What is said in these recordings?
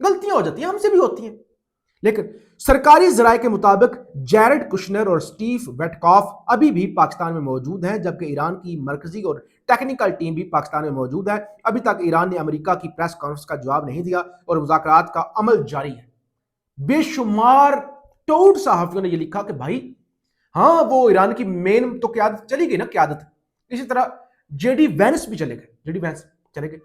غلطیاں ہو جاتی ہیں، ہم سے بھی ہوتی ہیں، لیکن سرکاری ذرائع کے مطابق جیرڈ کشنر اور سٹیو ویٹکاف ابھی بھی پاکستان میں موجود ہیں، جبکہ ایران کی مرکزی اور ٹیکنیکل ٹیم بھی پاکستان میں موجود ہے۔ ابھی تک ایران نے امریکہ کی پریس کانفرنس کا جواب نہیں دیا اور مذاکرات کا عمل جاری ہے۔ بے شمار ٹوٹ صحافیوں نے یہ لکھا کہ بھائی ہاں وہ ایران کی مین تو قیادت چلی گئی نا، قیادت اسی طرح جے ڈی وینس بھی چلے گئے۔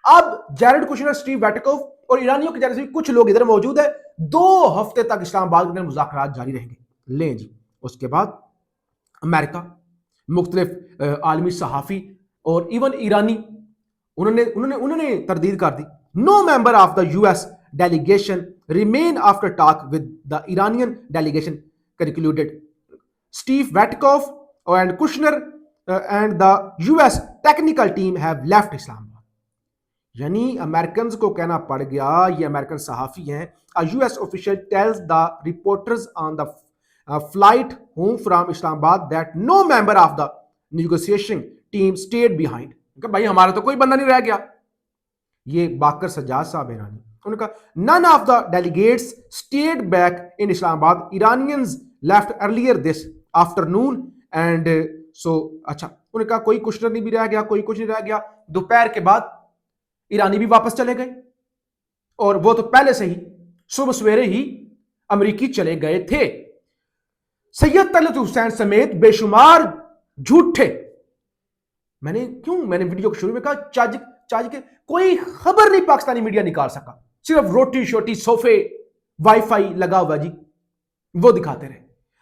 اب جیرڈ کشنر، سٹیو ویٹکوف اور ایرانیوں کے جیسے کچھ لوگ ادھر موجود ہیں۔ 2 ہفتے تک اسلام آباد کے اندر مذاکرات جاری رہیں گے۔ لیں جی، اس کے بعد امریکہ، مختلف عالمی صحافی اور ایون ایرانی انہوں نے تردید کر دی۔ نو member of the U S delegation remain after talk with the Iranian delegation concluded Steve ویٹکوف and Kushner and the U S technical team have left اسلام آباد۔ یعنی امریکنز کو کہنا پڑ گیا، یہ امریکن صحافی ہیں، U S official tells the reporters on the flight home from اسلام آباد that no member of the negotiation team stayed behind, کہ بھائی ہمارا تو کوئی بندہ نہیں رہ گیا۔ یہ باقر سجاد صاحب ایرانی، انہوں نے کہا none of the delegates stayed back in Islam Abad. Iranians left earlier this afternoon and so اچھا انہوں نے کہا کوئی کشنر نہیں بھی رہ گیا، کوئی کچھ نہیں رہ گیا۔ دوپہر کے بعد ایرانی بھی واپس چلے گئے، اور وہ تو پہلے سے ہی صبح سویرے ہی امریکی چلے گئے تھے۔ سید طلعت حسین سمیت بے شمار جھوٹے، میں نے ویڈیو کے شروع میں کہا چاج کے کوئی خبر نہیں پاکستانی میڈیا نکال سکا، صرف روٹی شوٹی صوفے وائی فائی لگا ہوا جی وہ دکھاتے رہے۔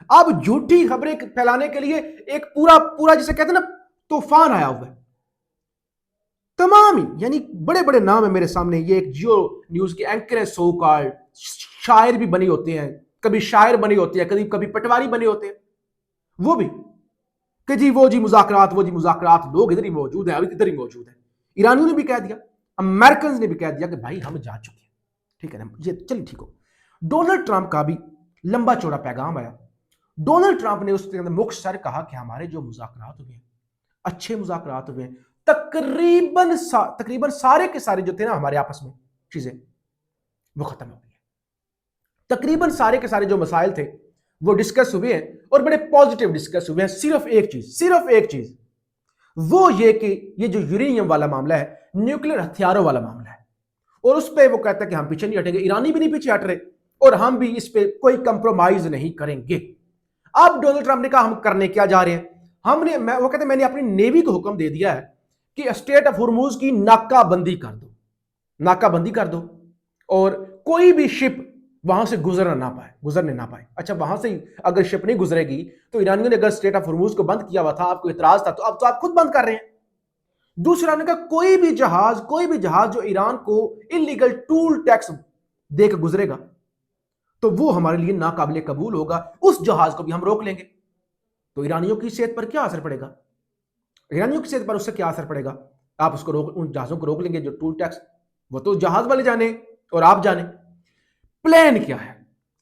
اب جھوٹی خبریں پھیلانے کے لیے ایک پورا جسے کہتے ہیں نا طوفان آیا ہوا ہے، تمام ہی یعنی بڑے بڑے نام ہیں میرے سامنے۔ یہ ایک جیو نیوز کے اینکر ہے، سو کالڈ شاعر بھی بنے ہوتے ہیں، کبھی شاعر بنے ہوتے ہیں، کبھی پٹواری بنے ہوتے ہیں، وہ بھی کہ جی وہ جی مذاکرات لوگ ادھر ہی موجود ہیں، ابھی ادھر ہی موجود ہیں۔ ایرانیوں نے بھی کہہ دیا، امریکنز نے بھی کہہ دیا کہ بھائی ہم جا چکے ہیں، ٹھیک ہے نا، یہ چلیے ٹھیک ہو۔ ڈونلڈ ٹرمپ کا بھی لمبا چوڑا پیغام آیا۔ ڈونلڈ ٹرمپ نے اس کے اندر مختصر کہا کہ ہمارے جو مذاکرات ہوئے ہیں، اچھے مذاکرات ہوئے ہیں، تقریباً سارے کے سارے جو تھے نا ہمارے آپس میں چیزیں وہ ختم ہو گئی ہیں۔ تقریباً سارے کے سارے جو مسائل تھے وہ ڈسکس ہوئے ہیں، اور بڑے پازیٹیو ڈسکس ہوئے ہیں۔ صرف ایک چیز وہ یہ کہ یہ جو یورینیم والا معاملہ ہے، نیوکلیر ہتھیاروں والا معاملہ ہے، اور اس پہ وہ کہتا ہے کہ ہم پیچھے نہیں ہٹیں گے، ایرانی بھی نہیں پیچھے ہٹ رہے، اور ہم بھی اس پہ کوئی کمپرومائز نہیں کریں گے۔ اب ڈونلڈ ٹرمپ نے کہا ہم کرنے کیا جا رہے ہیں، وہ کہتے ہیں میں نے اپنی نیوی کو حکم دے دیا ہے کہ اسٹریٹ آف ہرموز کی ناکہ بندی کر دو، اور کوئی بھی شپ وہاں سے گزرنے نہ پائے۔ اچھا وہاں سے اگر شپ نہیں گزرے گی تو ایرانیوں نے اگر اسٹریٹ آف ہرموز کو بند کیا ہوا تھا، آپ کو اعتراض تھا، تو اب تو آپ خود بند کر رہے ہیں۔ دوسرا نے کہا کوئی بھی جہاز جو ایران کو انلیگل ٹول ٹیکس دے کے گزرے گا تو وہ ہمارے لیے ناقابل قبول ہوگا، اس جہاز کو بھی ہم روک لیں گے۔ تو ایرانیوں کی صحت پر کیا اثر پڑے گا؟ اس سے کیا اثر پڑے گا؟ آپ اس کو ان جہازوں کو روک لیں گے جو ٹول ٹیکس، وہ تو جہاز والے جانے اور آپ جانے۔ پلان کیا ہے؟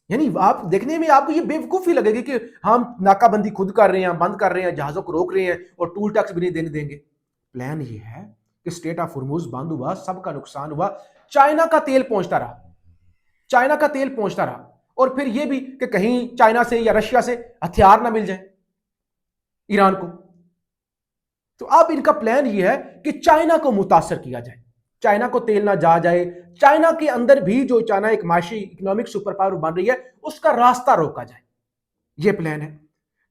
یعنی آپ دیکھنے میں آپ کو یہ بے وقوفی لگے گی کہ ہم ناکہ بندی خود کر رہے ہیں، بند کر رہے ہیں، جہازوں کو روک رہے ہیں اور ٹول ٹیکس بھی نہیں دینے دیں گے۔ پلان یہ ہے کہ اسٹریٹ آف ہرموز بند ہوا، سب کا نقصان ہوا، چائنا کا تیل پہنچتا رہا، اور پھر یہ بھی کہ کہیں چائنا سے یا رشیا سے ہتھیار نہ مل جائیں ایران کو۔ تو اب ان کا پلان یہ ہے کہ چائنا کو متاثر کیا جائے، چائنا کو تیل نہ جائے، چائنا کے اندر بھی جو چائنا ایک معاشی اکنامک سپر پاور بن رہی ہے اس کا راستہ روکا جائے۔ یہ پلان ہے۔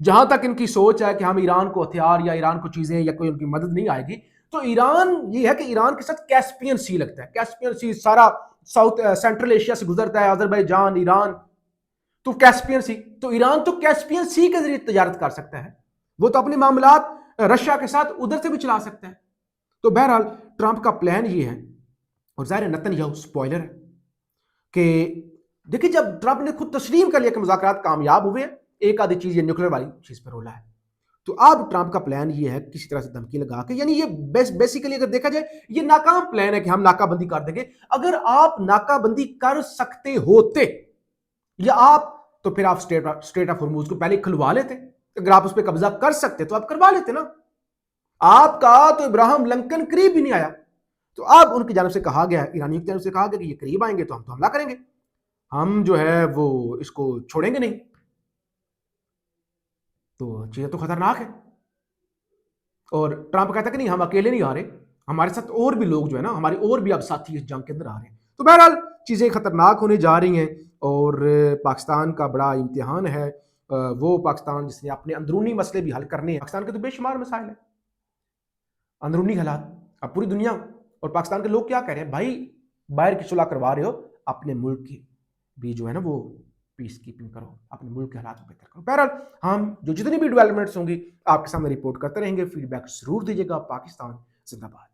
جہاں تک ان کی سوچ ہے کہ ہم ایران کو ہتھیار یا ایران کو چیزیں یا کوئی ان کی مدد نہیں آئے گی، تو ایران یہ ہے کہ ایران کے ساتھ کیسپین سی لگتا ہے، کیسپین سی سارا ساؤتھ سینٹرل ایشیا سے گزرتا ہے، آذربائیجان، ایران، تو کیسپین سی، تو ایران تو کیسپین سی کے ذریعے تجارت کر سکتا ہے، وہ تو اپنے معاملات رشیا کے ساتھ ادھر سے بھی چلا سکتا ہے۔ تو بہرحال ٹرمپ کا پلان یہ ہے، اور ظاہر نتن یاہو سپوائلر ہے کہ دیکھیں جب ٹرمپ نے خود تسلیم کر لیا کہ مذاکرات کامیاب ہوئے ہیں، ایک آدھی چیز یہ نیوکلیر والی چیز پر رولا ہے، تو اب ٹرمپ کا پلان یہ ہے کسی طرح سے دھمکی لگا کے، یعنی یہ بیسیکلی اگر دیکھا جائے یہ ناکام پلان ہے کہ ہم ناکہ بندی کر دیں گے۔ اگر آپ ناکہ بندی کر سکتے ہوتے یا تو پھر آپ اسٹریٹ آف ہرموز کو پہلے کھلوا لیتے، اگر آپ اس پہ قبضہ کر سکتے تو آپ کروا لیتے نا۔ آپ کا تو ابراہم لنکن قریب بھی نہیں آیا، تو اب ان کی جانب سے کہا گیا ہے، ایرانیوں کی جانب سے کہا گیا کہ یہ قریب آئیں گے تو ہم تو حملہ کریں گے، ہم جو ہے وہ اس کو چھوڑیں گے نہیں۔ تو چیزیں تو خطرناک ہے، اور ٹرمپ کہتا ہے کہ نہیں ہم اکیلے نہیں آ رہے، ہمارے ساتھ اور بھی لوگ جو ہے نا، ہمارے اور بھی اب ساتھی اس جنگ کے اندر آ رہے ہیں۔ تو بہرحال چیزیں خطرناک ہونے جا رہی ہیں، اور پاکستان کا بڑا امتحان ہے، وہ پاکستان جس نے اپنے اندرونی مسئلے بھی حل کرنے ہیں۔ پاکستان کے تو بے شمار مسائل ہیں، اندرونی حالات، اب پوری دنیا اور پاکستان کے لوگ کیا کہہ رہے ہیں، بھائی باہر کی صلح کروا رہے ہو، اپنے ملک کی بھی جو ہے نا وہ پیس کیپنگ کرو، اپنے ملک کے حالات کو بہتر کرو۔ بہرحال ہم جو جتنی بھی ڈیولپمنٹس ہوں گی آپ کے سامنے رپورٹ کرتے رہیں گے، فیڈ بیک ضرور دیجیے گا۔ پاکستان زندہ باد۔